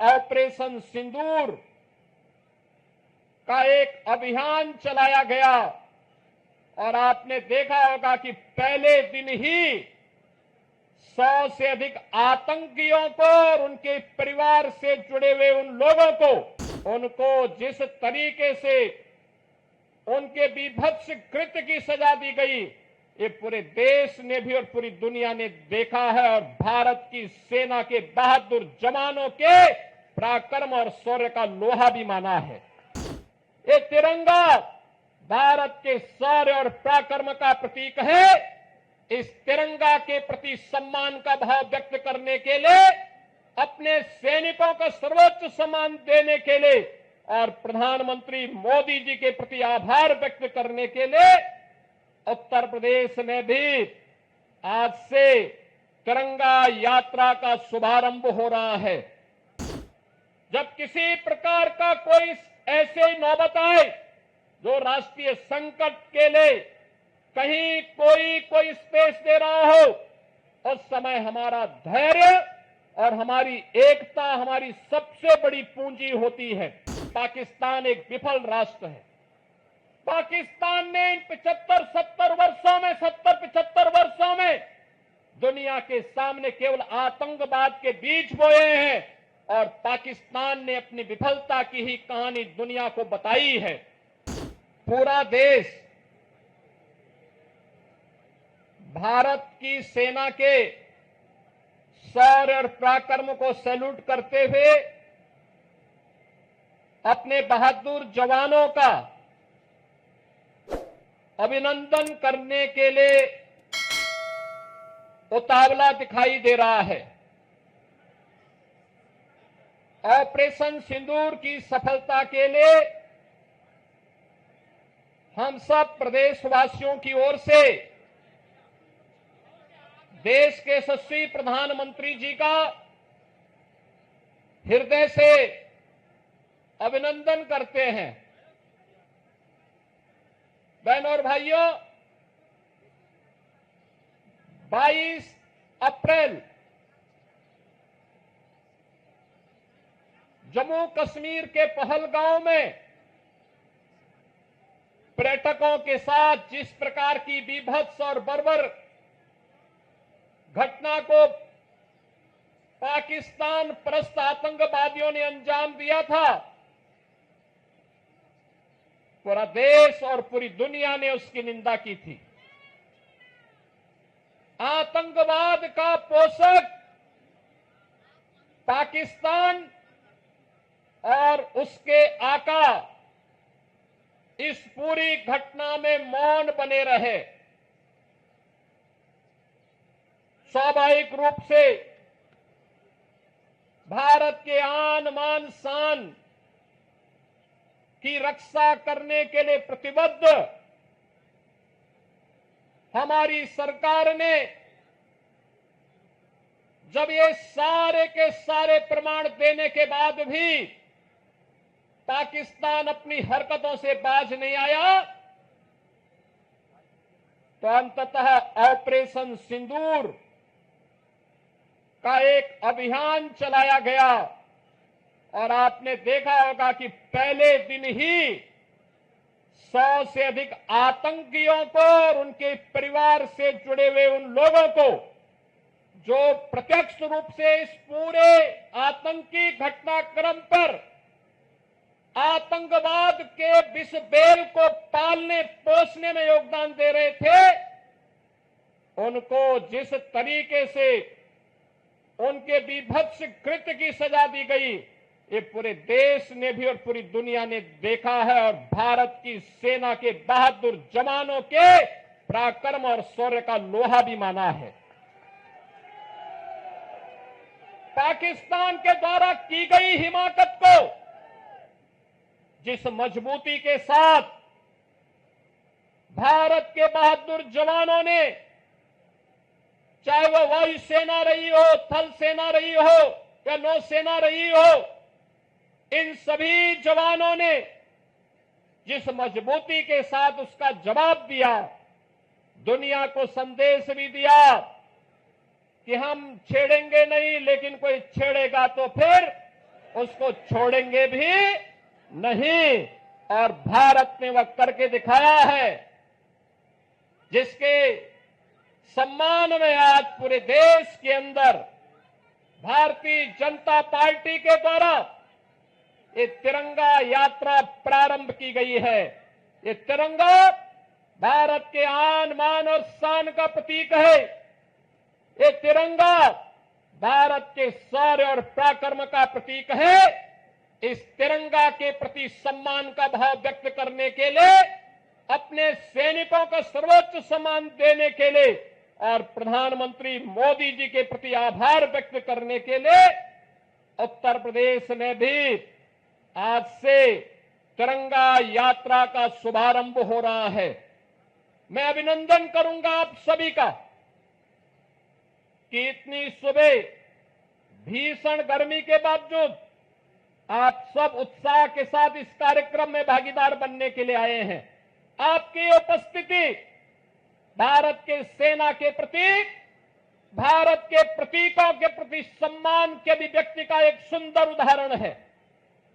Operation सिंदूर का एक अभियान चलाया गया और आपने देखा होगा कि पहले दिन ही 100 से अधिक आतंकियों को और उनके परिवार से जुड़े हुए उन लोगों को उनको जिस तरीके से उनके बीभत्स कृत्य की सजा दी गई, ये पूरे देश ने भी और पूरी दुनिया ने देखा है और भारत की सेना के बहादुर जवानों के पराक्रम और शौर्य का लोहा भी माना है। ये तिरंगा भारत के शौर्य और पराक्रम का प्रतीक है। इस तिरंगा के प्रति सम्मान का भाव व्यक्त करने के लिए, अपने सैनिकों को सर्वोच्च सम्मान देने के लिए और प्रधानमंत्री मोदी जी के प्रति आभार व्यक्त करने के लिए उत्तर प्रदेश में भी आज से तिरंगा यात्रा का शुभारंभ हो रहा है। जब किसी प्रकार का कोई ऐसे नौबत आए जो राष्ट्रीय संकट के लिए कहीं कोई स्पेस दे रहा हो, उस समय हमारा धैर्य और हमारी एकता हमारी सबसे बड़ी पूंजी होती है। पाकिस्तान एक विफल राष्ट्र है। पाकिस्तान ने इन 75 वर्षों में दुनिया के सामने केवल आतंकवाद के बीज बोए हैं और पाकिस्तान ने अपनी विफलता की ही कहानी दुनिया को बताई है। पूरा देश भारत की सेना के शौर्य और पराक्रम को सैल्यूट करते हुए अपने बहादुर जवानों का अभिनंदन करने के लिए उतावला दिखाई दे रहा है। ऑपरेशन सिंदूर की सफलता के लिए हम सब प्रदेशवासियों की ओर से देश के यशस्वी प्रधानमंत्री जी का हृदय से अभिनंदन करते हैं। बहनों और भाइयों, 22 अप्रैल जम्मू कश्मीर के पहलगांव में पर्यटकों के साथ जिस प्रकार की बीभत्स और बर्बर घटना को पाकिस्तान परस्त आतंकवादियों ने अंजाम दिया था, पूरा देश और पूरी दुनिया ने उसकी निंदा की थी। आतंकवाद का पोषक पाकिस्तान और उसके आका इस पूरी घटना में मौन बने रहे। स्वाभाविक रूप से भारत के आन मान शान की रक्षा करने के लिए प्रतिबद्ध हमारी सरकार ने जब ये सारे के सारे प्रमाण देने के बाद भी पाकिस्तान अपनी हरकतों से बाज नहीं आया, तो अंततः ऑपरेशन सिंदूर का एक अभियान चलाया गया और आपने देखा होगा कि पहले दिन ही 100 से अधिक आतंकियों को और उनके परिवार से जुड़े हुए उन लोगों को जो प्रत्यक्ष रूप से इस पूरे आतंकी घटनाक्रम पर आतंकवाद के विष बेल को पालने पोषने में योगदान दे रहे थे, उनको जिस तरीके से उनके बीभत्स कृत्य की सजा दी गई, ये पूरे देश ने भी और पूरी दुनिया ने देखा है और भारत की सेना के बहादुर जवानों के पराक्रम और शौर्य का लोहा भी माना है। पाकिस्तान के द्वारा की गई हिमाकत को जिस मजबूती के साथ भारत के बहादुर जवानों ने, चाहे वो वायुसेना रही हो, थल सेना रही हो या नौसेना रही हो, इन सभी जवानों ने जिस मजबूती के साथ उसका जवाब दिया, दुनिया को संदेश भी दिया कि हम छेड़ेंगे नहीं, लेकिन कोई छेड़ेगा तो फिर उसको छोड़ेंगे भी नहीं। और भारत ने वह करके दिखाया है, जिसके सम्मान में आज पूरे देश के अंदर भारतीय जनता पार्टी के द्वारा ये तिरंगा यात्रा प्रारंभ की गई है। ये तिरंगा भारत के आन मान और शान का प्रतीक है। ये तिरंगा भारत के शौर्य और पराक्रम का प्रतीक है। इस तिरंगा के प्रति सम्मान का भाव व्यक्त करने के लिए, अपने सैनिकों को सर्वोच्च सम्मान देने के लिए और प्रधानमंत्री मोदी जी के प्रति आभार व्यक्त करने के लिए उत्तर प्रदेश में भी आज से तिरंगा यात्रा का शुभारंभ हो रहा है। मैं अभिनंदन करूंगा आप सभी का कि इतनी सुबह भीषण गर्मी के बावजूद आप सब उत्साह के साथ इस कार्यक्रम में भागीदार बनने के लिए आए हैं। आपकी उपस्थिति भारत के सेना के प्रतीक, भारत के प्रतीकों के प्रति सम्मान के अभिव्यक्ति का एक सुंदर उदाहरण है।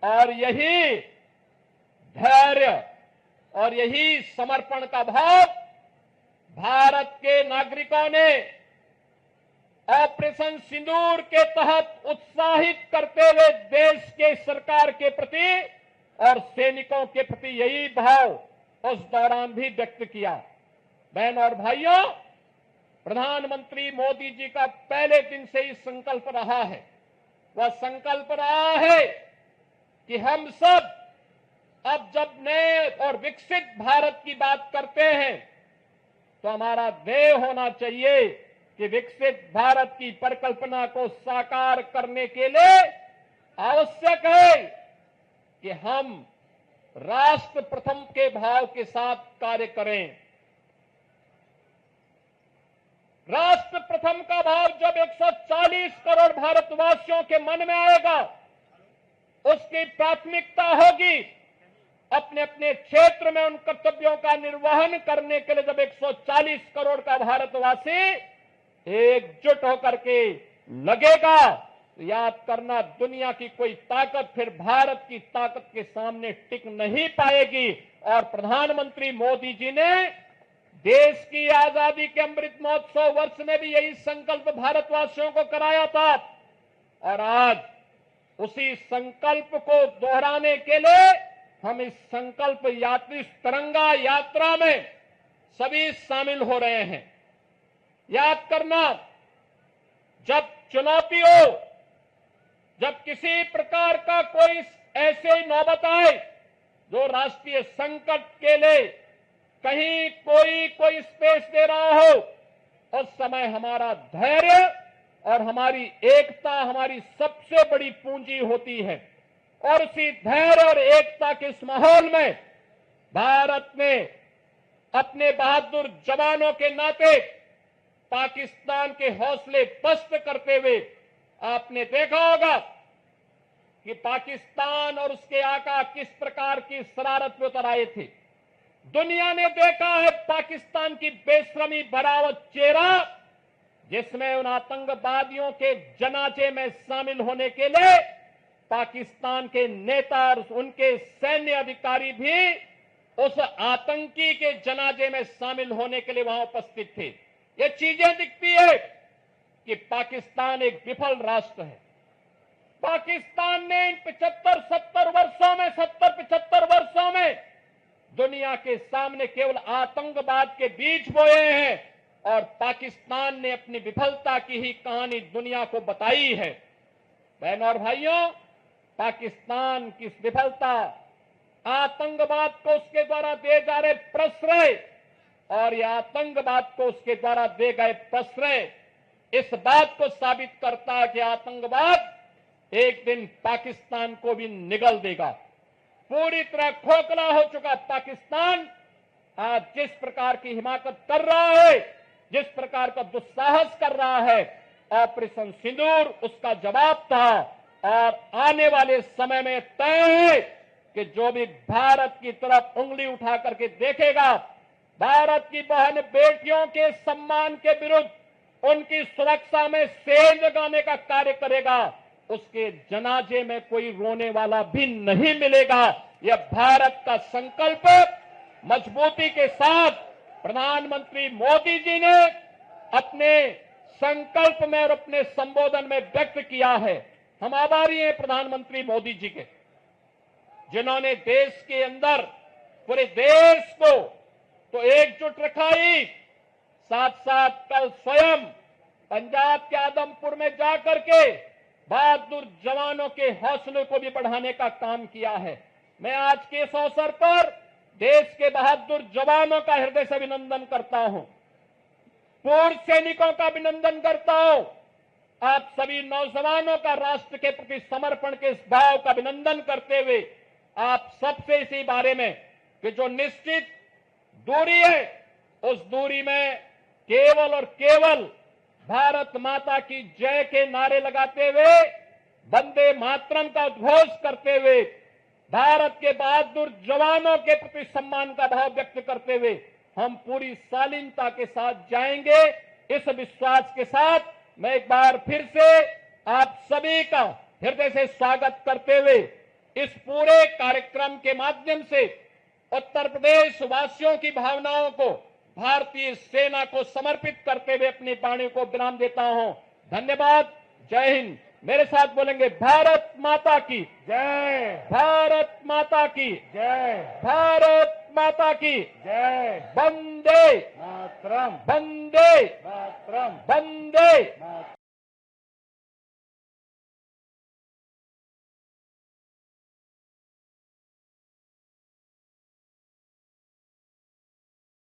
और यही धैर्य और यही समर्पण का भाव भारत के नागरिकों ने ऑपरेशन सिंदूर के तहत उत्साहित करते हुए देश के सरकार के प्रति और सैनिकों के प्रति यही भाव उस दौरान भी व्यक्त किया। बहन और भाइयों, प्रधानमंत्री मोदी जी का पहले दिन से ही संकल्प रहा है, वह संकल्प रहा है कि हम सब अब जब नए और विकसित भारत की बात करते हैं तो हमारा ध्येय होना चाहिए कि विकसित भारत की परिकल्पना को साकार करने के लिए आवश्यक है कि हम राष्ट्र प्रथम के भाव के साथ कार्य करें। राष्ट्र प्रथम का भाव जब 140 करोड़ भारतवासियों के मन में आएगा, उसकी प्राथमिकता होगी अपने अपने क्षेत्र में उन कर्तव्यों का निर्वहन करने के लिए। जब 140 करोड़ का भारतवासी एकजुट होकर के लगेगा, तो याद करना, दुनिया की कोई ताकत फिर भारत की ताकत के सामने टिक नहीं पाएगी। और प्रधानमंत्री मोदी जी ने देश की आजादी के अमृत महोत्सव वर्ष में भी यही संकल्प भारतवासियों को कराया था। और आज उसी संकल्प को दोहराने के लिए हम इस संकल्प यात्री तिरंगा यात्रा में सभी शामिल हो रहे हैं। याद करना, जब चुनौती हो, जब किसी प्रकार का कोई ऐसे नौबत आए जो राष्ट्रीय संकट के लिए कहीं कोई स्पेस दे रहा हो, उस समय हमारा धैर्य और हमारी एकता हमारी सबसे बड़ी पूंजी होती है। और उसी धैर्य और एकता के इस माहौल में भारत ने अपने बहादुर जवानों के नाते पाकिस्तान के हौसले पस्त करते हुए, आपने देखा होगा कि पाकिस्तान और उसके आका किस प्रकार की शरारत में उतर आए थे। दुनिया ने देखा है पाकिस्तान की बेशरमी भरा चेहरा, जिसमें उन आतंकवादियों के जनाजे में शामिल होने के लिए पाकिस्तान के नेता और उनके सैन्य अधिकारी भी उस आतंकी के जनाजे में शामिल होने के लिए वहां उपस्थित थे। ये चीजें दिखती है कि पाकिस्तान एक विफल राष्ट्र है। पाकिस्तान ने इन 75 वर्षों में दुनिया के सामने केवल आतंकवाद के बीज बोए हैं और पाकिस्तान ने अपनी विफलता की ही कहानी दुनिया को बताई है। बहनों और भाइयों, पाकिस्तान की विफलता, आतंकवाद को उसके द्वारा दिए जा रहे प्रश्रय और यह आतंकवाद को उसके द्वारा दिए गए प्रश्रय इस बात को साबित करता है कि आतंकवाद एक दिन पाकिस्तान को भी निगल देगा। पूरी तरह खोखला हो चुका पाकिस्तान आज जिस प्रकार की हिमाकत कर रहा है, जिस प्रकार का दुस्साहस कर रहा है, ऑपरेशन सिंदूर उसका जवाब था। और आने वाले समय में तय है कि जो भी भारत की तरफ उंगली उठा करके देखेगा, भारत की बहन बेटियों के सम्मान के विरुद्ध उनकी सुरक्षा में सेंध लगाने का कार्य करेगा, उसके जनाजे में कोई रोने वाला भी नहीं मिलेगा। यह भारत का संकल्प मजबूती के साथ प्रधानमंत्री मोदी जी ने अपने संकल्प में और अपने संबोधन में व्यक्त किया है। हम आभारी हैं प्रधानमंत्री मोदी जी के, जिन्होंने देश के अंदर पूरे देश को तो एकजुट रखा ही, साथ साथ कल स्वयं पंजाब के आदमपुर में जाकर के बहादुर जवानों के हौसले को भी बढ़ाने का काम किया है। मैं आज के इस अवसर पर देश के बहादुर जवानों का हृदय से अभिनंदन करता हूं, पूर्व सैनिकों का अभिनंदन करता हूं। आप सभी नौजवानों का राष्ट्र के प्रति समर्पण के इस भाव का अभिनंदन करते हुए आप सबसे इसी बारे में कि जो निश्चित दूरी है, उस दूरी में केवल और केवल भारत माता की जय के नारे लगाते हुए, वंदे मातरम का उद्घोष करते हुए, भारत के बहादुर जवानों के प्रति सम्मान का भाव व्यक्त करते हुए हम पूरी शालीनता के साथ जाएंगे। इस विश्वास के साथ मैं एक बार फिर से आप सभी का हृदय से स्वागत करते हुए इस पूरे कार्यक्रम के माध्यम से उत्तर प्रदेश वासियों की भावनाओं को भारतीय सेना को समर्पित करते हुए अपनी वाणी को विराम देता हूं। धन्यवाद। जय हिंद। मेरे साथ बोलेंगे भारत माता की जय, भारत माता की जय, भारत माता की जय, वंदे मातरम, वंदे मातरम, वंदे मातरम।